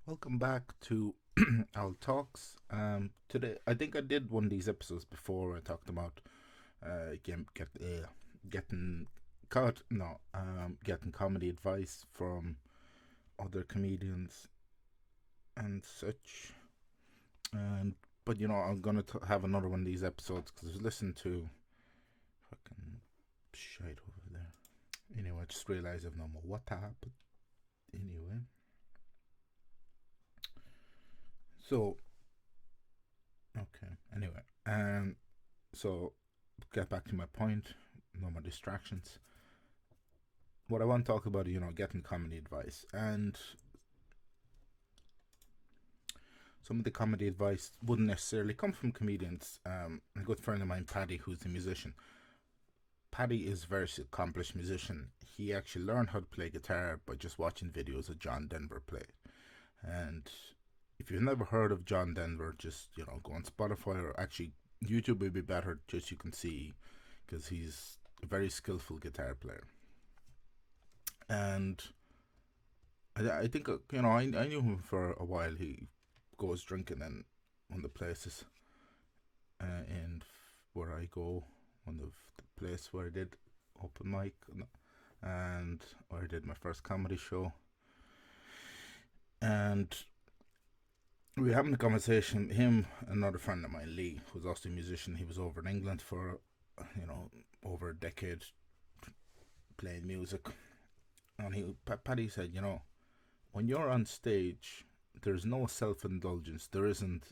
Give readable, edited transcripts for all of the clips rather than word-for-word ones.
Welcome back to Our Talks. Today, I think I did one of these episodes before. I talked about getting getting comedy advice from other comedians and such. And but I'm gonna have another one of these episodes because I was listening to fucking shite over there. Anyway, I just realized I've no more WhatsApp. Anyway, so okay. Anyway, so get back to my point. No more distractions. What I want to talk about, getting comedy advice, and some of the comedy advice wouldn't necessarily come from comedians. A good friend of mine, Paddy, who's a musician. Paddy is a very accomplished musician. He actually learned how to play guitar by just watching videos of John Denver play. And if you've never heard of John Denver, just go on Spotify, or actually YouTube would be better, just you can see, because he's a very skillful guitar player. And I think I knew him for a while. He goes drinking in one of the places in where I go, one of the place where I did open mic, and where I did my first comedy show. And we were having a conversation. Him, another friend of mine, Lee, who's also a musician. He was over in England for over a decade playing music. And Paddy said, when you're on stage, there's no self indulgence. There isn't,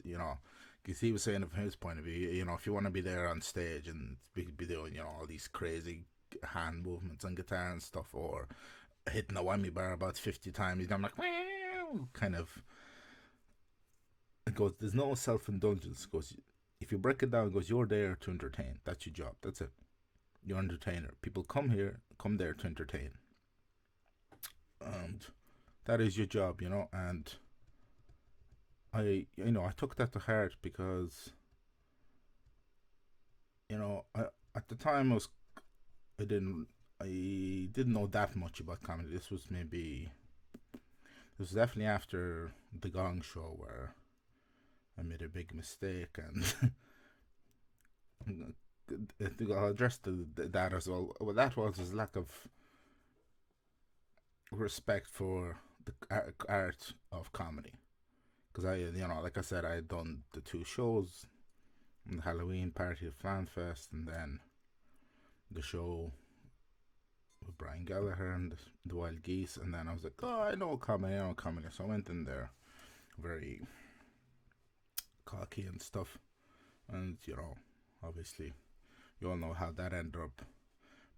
because he was saying from his point of view, if you want to be there on stage and be doing, all these crazy hand movements on guitar and stuff, or hitting a whammy bar about 50 times, I'm like, wow, kind of. It goes, there's no self indulgence. Goes, if you break it down, it goes, you're there to entertain. That's your job. That's it. You're an entertainer. People come there to entertain. And that is your job, and I took that to heart because I at the time I didn't I didn't know that much about comedy. This was definitely after the Gong Show where I made a big mistake, and I'll address that as well. What that was lack of respect for the art of comedy. Because like I said, I had done the two shows, the Halloween party at FanFest, and then the show with Brian Gallagher and the Wild Geese. And then I was like, oh, I know comedy. So I went in there very cocky and stuff. And, obviously, you all know how that ended up.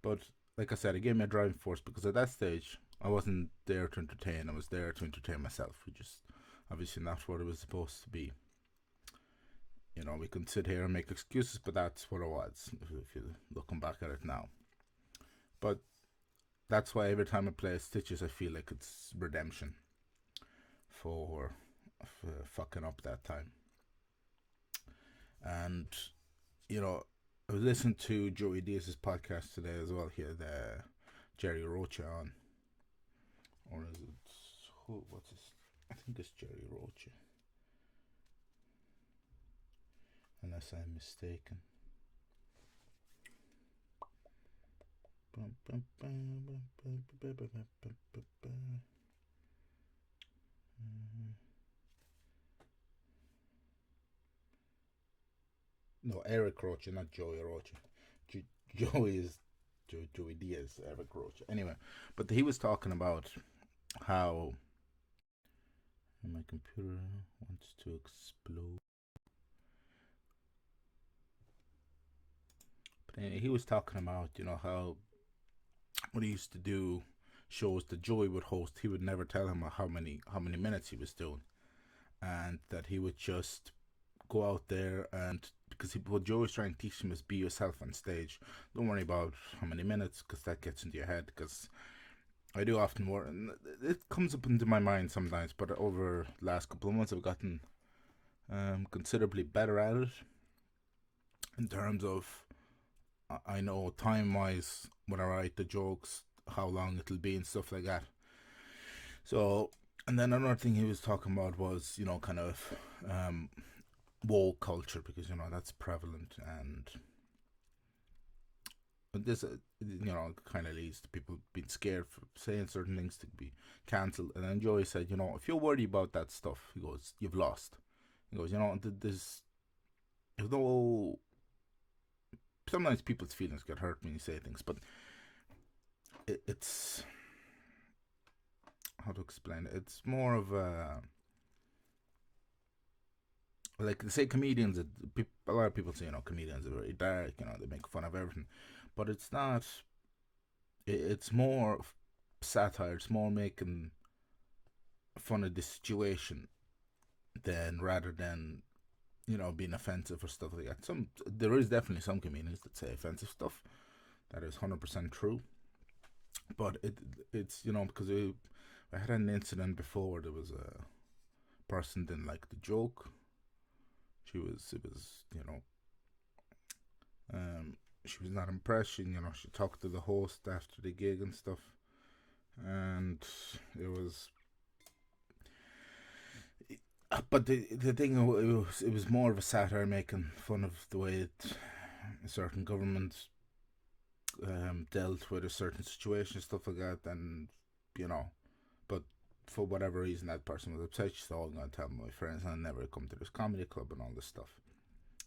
But like I said, it gave me a driving force because at that stage, I wasn't there to entertain. I was there to entertain myself, which is obviously not what it was supposed to be. We can sit here and make excuses, but that's what it was, if you're looking back at it now. But that's why every time I play Stitches, I feel like it's redemption for fucking up that time. And, I was listening to Joey Diaz's podcast today as well. He had Jerry Rocha on. Or is it. What's his. I think it's Jerry Rocha. Unless I'm mistaken. No, Eric Rocha, not Joey Rocha. Joey is Joey Diaz, Eric Rocha. Anyway, but he was talking about how my computer wants to explode. But anyway, he was talking about how when he used to do shows that Joey would host, he would never tell him how many minutes he was doing, and that he would just go out there and because what Joe was trying to teach him is be yourself on stage. Don't worry about how many minutes because that gets into your head. Because I do often work, and it comes up into my mind sometimes. But over the last couple of months, I've gotten considerably better at it in terms of I know time wise when I write the jokes how long it'll be and stuff like that. So And then another thing he was talking about was, kind of woke culture, because that's prevalent, and this kind of leads to people being scared for saying certain things to be cancelled. And then Joey said, if you're worried about that stuff, he goes, you've lost. He goes, there's no. Sometimes people's feelings get hurt when you say things, but it's how to explain it. It's more of a, like, say comedians. A lot of people say comedians are very dark. They make fun of everything, but it's not. It's more satire. It's more making fun of the situation than rather than being offensive or stuff like that. There is definitely some comedians that say offensive stuff. That is 100% true. But it's because I had an incident before. There was a person didn't like the joke. She was she was not impressed. She talked to the host after the gig and stuff, and it was. But the thing, it was more of a satire making fun of the way a certain government dealt with a certain situation, stuff like that, and but for whatever reason that person was upset. She said, "Oh, I'm gonna tell my friends and I never come to this comedy club and all this stuff."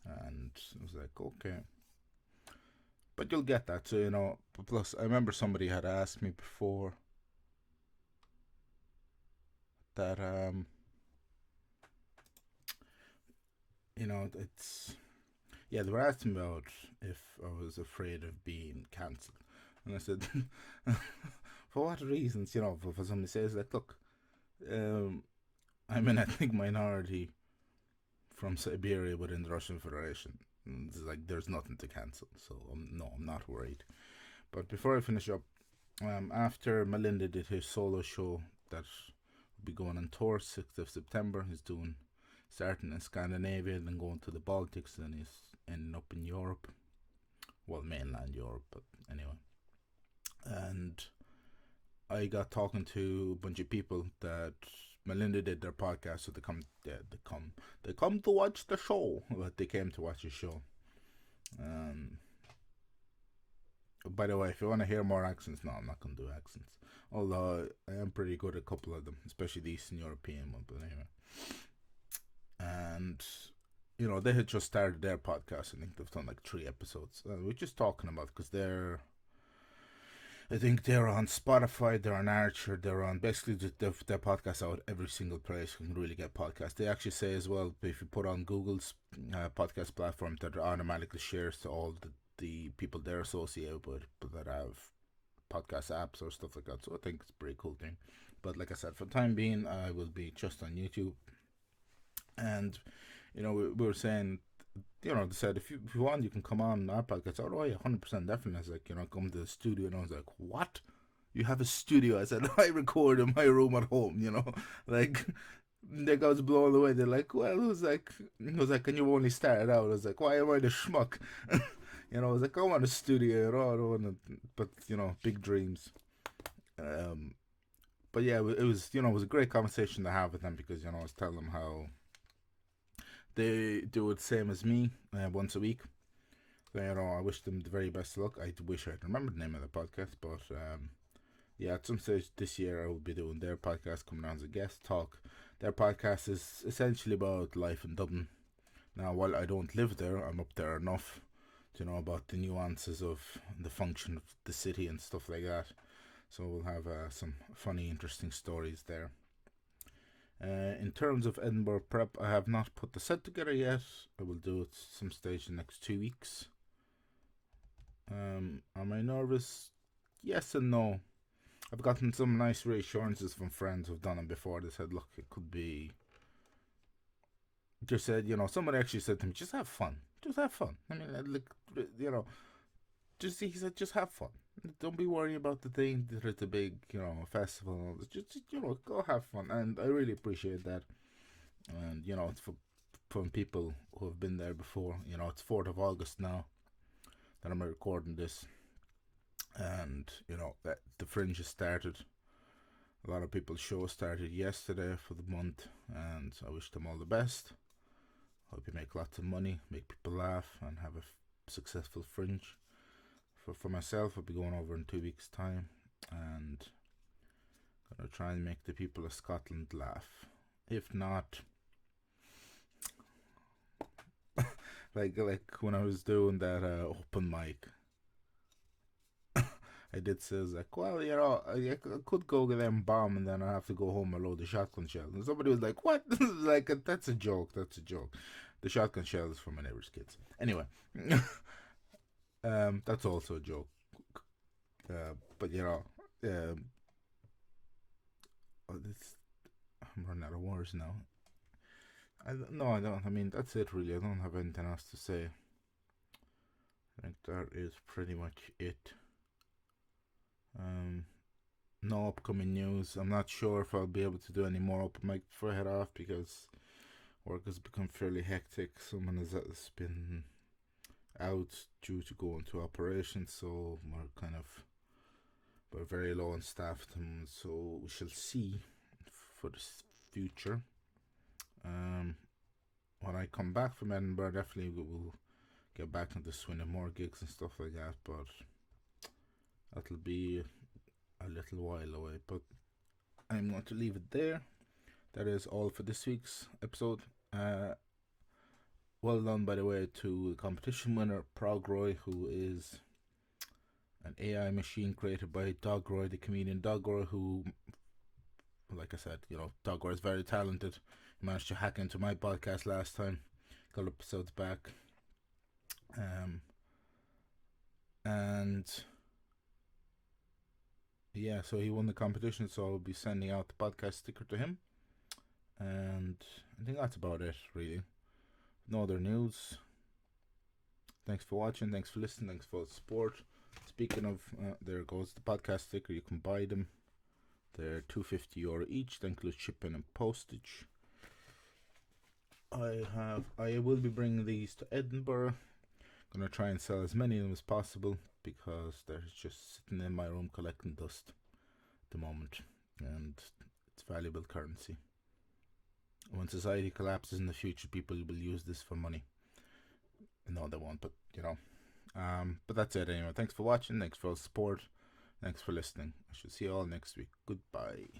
And I was like, okay, but you'll get that. So plus I remember somebody had asked me before that it's they were asking about if I was afraid of being cancelled, and I said, for what reasons? For somebody says like, look, I'm an ethnic minority from Siberia within the Russian Federation. And it's like there's nothing to cancel, so no, I'm not worried. But before I finish up, after Melinda did his solo show that will be going on tour 6th of September, he's starting in Scandinavia, then going to the Baltics, and he's ending up in Europe. Well, mainland Europe, but anyway. And I got talking to a bunch of people that Melinda did their podcast, so they come to watch the show. But they came to watch the show. By the way, if you want to hear more accents, no, I'm not gonna do accents. Although I am pretty good at a couple of them, especially the Eastern European one. But anyway, and they had just started their podcast. I think they've done like 3 episodes. We're just talking about, because I think they're on Spotify, they're on Archer, they're on basically their podcast out every single place you can really get podcasts. They actually say as well, if you put on Google's podcast platform, that it automatically shares to all the people they're associated with, but that have podcast apps or stuff like that. So I think it's a pretty cool thing. But like I said, for the time being, I will be just on YouTube. And we were saying, they said if you want, you can come on our podcast. Oh yeah, 100% definitely. I was like, come to the studio, and I was like, what? You have a studio? I said, I record in my room at home. Like, they guys blown away. They're like, well, it was like, and you only started out. I was like, why am I the schmuck? I was like, I want a studio, I don't want to, but big dreams. But yeah, it was it was a great conversation to have with them, because I was telling them how they do it the same as me, once a week. So, I wish them the very best of luck. I wish I'd remembered the name of the podcast, but yeah, at some stage this year I will be doing their podcast, coming on as a guest talk. Their podcast is essentially about life in Dublin. Now, while I don't live there, I'm up there enough to know about the nuances of the function of the city and stuff like that. So we'll have some funny, interesting stories there. In terms of Edinburgh Prep, I have not put the set together yet. I will do it some stage in the next 2 weeks. Am I nervous? Yes and no. I've gotten some nice reassurances from friends who've done it before. They said, look, it could be... Just said, somebody actually said to me, just have fun. Just have fun. I mean, like, he said, just have fun. Don't be worried about the thing that it's a big, festival. Just go have fun. And I really appreciate that. And, it's from people who have been there before. It's 4th of August now that I'm recording this. And, that the Fringe has started. A lot of people's show started yesterday for the month, and I wish them all the best. Hope you make lots of money, make people laugh, and have a successful fringe. For myself, I'll be going over in 2 weeks' time, and gonna try and make the people of Scotland laugh. If not, like when I was doing that open mic, I did say, like, well, I could go get them bomb and then I have to go home and load the shotgun shells. And somebody was like, what? Like, that's a joke. That's a joke. The shotgun shells for my neighbor's kids. Anyway, that's also a joke. But I'm running out of words now. No, I don't. I mean, that's it really. I don't have anything else to say. I think that is pretty much it. No upcoming news. I'm not sure if I'll be able to do any more open mic before I head off because work has become fairly hectic. Someone has been out due to go into operation, so we're very low on staff at the moment, so we shall see for the future. When I come back from Edinburgh, definitely we'll get back into swinging more gigs and stuff like that, but that'll be a little while away. But I'm going to leave it there. That is all for this week's episode. Well done, by the way, to the competition winner, Progroy, who is an AI machine created by Dogroy, the comedian Dogroy, who, like I said, Dogroy is very talented. He managed to hack into my podcast last time, a couple episodes back. And yeah, so he won the competition, so I'll be sending out the podcast sticker to him. And I think that's about it, really. No other news. Thanks for watching, thanks for listening, thanks for the support. Speaking of, there goes the podcast sticker. You can buy them. They're €250 each. That includes shipping and postage. I will be bringing these to Edinburgh. I'm gonna try and sell as many of them as possible because they're just sitting in my room collecting dust at the moment, and it's valuable currency. When society collapses in the future, people will use this for money. No, they won't, but but that's it anyway. Thanks for watching. Thanks for all the support. Thanks for listening. I shall see you all next week. Goodbye.